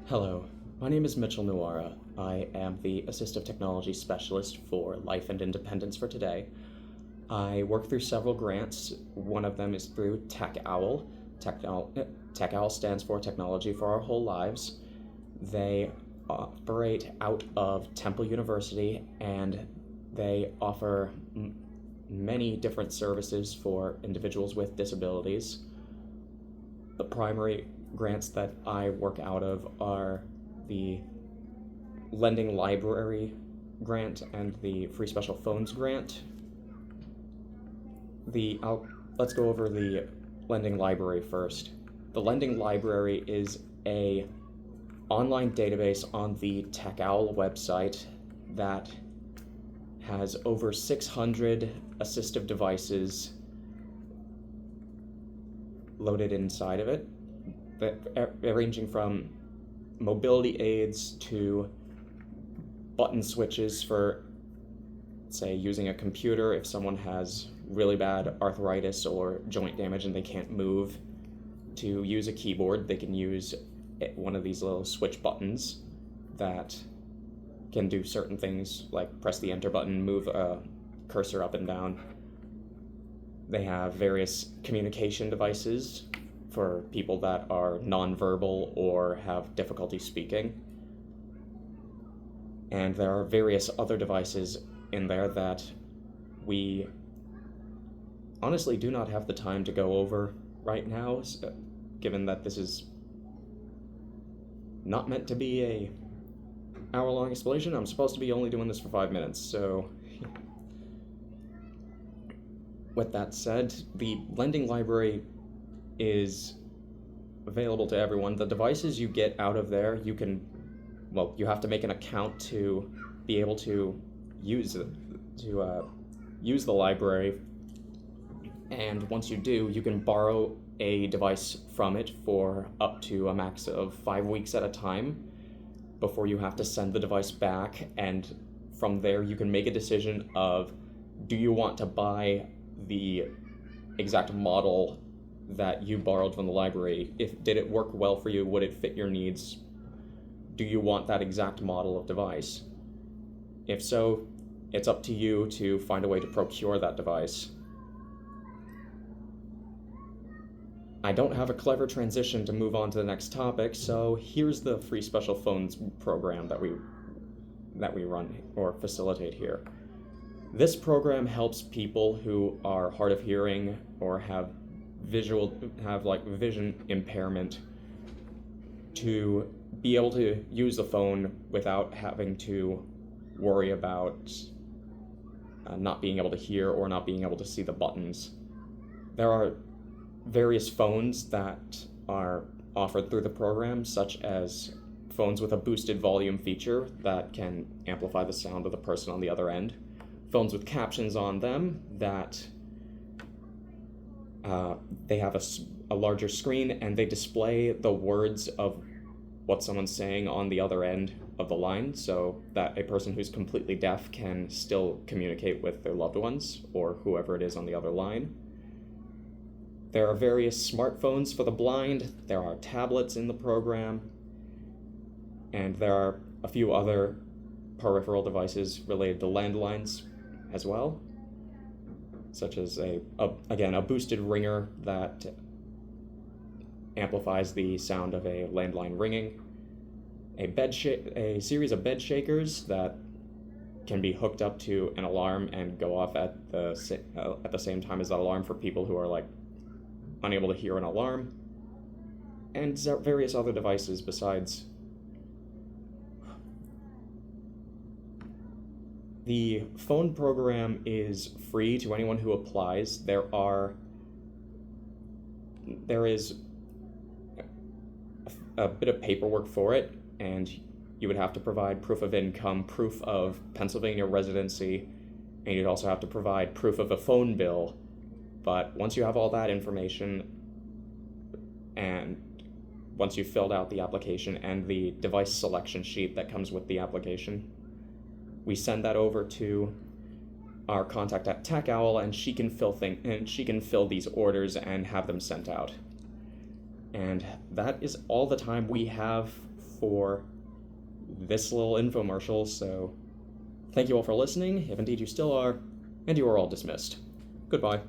Hello, my name is Mitchell Newara. I am the Assistive Technology Specialist for Life and Independence for Today. I work through several grants. One of them is through Tech Owl. Tech Owl stands for Technology for Our Whole Lives. They operate out of Temple University, and they offer many different services for individuals with disabilities. The primary grants that I work out of are the Lending Library grant and the Free Special Phones grant. Let's go over the Lending Library first. The Lending Library is a online database on the Tech Owl website that has over 600 assistive devices loaded inside of it, ranging from mobility aids to button switches for, say, using a computer if someone has really bad arthritis or joint damage and they can't move. To use a keyboard, they can use one of these little switch buttons that can do certain things, like press the enter button, move a cursor up and down. They have various communication devices for people that are nonverbal or have difficulty speaking. And there are various other devices in there that we honestly do not have the time to go over right now, given that this is not meant to be a hour-long explanation. I'm supposed to be only doing this for 5 minutes, so with that said, the Lending Library is available to everyone. The devices you get out of there, you have to make an account to be able to use the library, and once you do, you can borrow a device from it for up to a max of 5 weeks at a time before you have to send the device back. And from there you can make a decision of, do you want to buy the exact model that you borrowed from the library? Did it work well for you? Would it fit your needs? Do you want that exact model of device? If so, it's up to you to find a way to procure that device. I don't have a clever transition to move on to the next topic, so here's the Free Special Phones program that we run or facilitate here. This program helps people who are hard of hearing or have vision impairment to be able to use the phone without having to worry about not being able to hear or not being able to see the buttons. There are various phones that are offered through the program, such as phones with a boosted volume feature that can amplify the sound of the person on the other end, phones with captions on them that they have a larger screen and they display the words of what someone's saying on the other end of the line, so that a person who's completely deaf can still communicate with their loved ones or whoever it is on the other line. There are various smartphones for the blind, there are tablets in the program, and there are a few other peripheral devices related to landlines as well, such as a boosted ringer that amplifies the sound of a landline ringing, a series of bed shakers that can be hooked up to an alarm and go off at the same time as that alarm for people who are unable to hear an alarm, and various other devices besides. The phone program is free to anyone who applies. There is a bit of paperwork for it, and you would have to provide proof of income, proof of Pennsylvania residency, and you'd also have to provide proof of a phone bill. But once you have all that information, and once you've filled out the application and the device selection sheet that comes with the application, we send that over to our contact at Tech Owl, and she can fill these orders and have them sent out. And that is all the time we have for this little infomercial, so thank you all for listening, if indeed you still are, and you are all dismissed. Goodbye.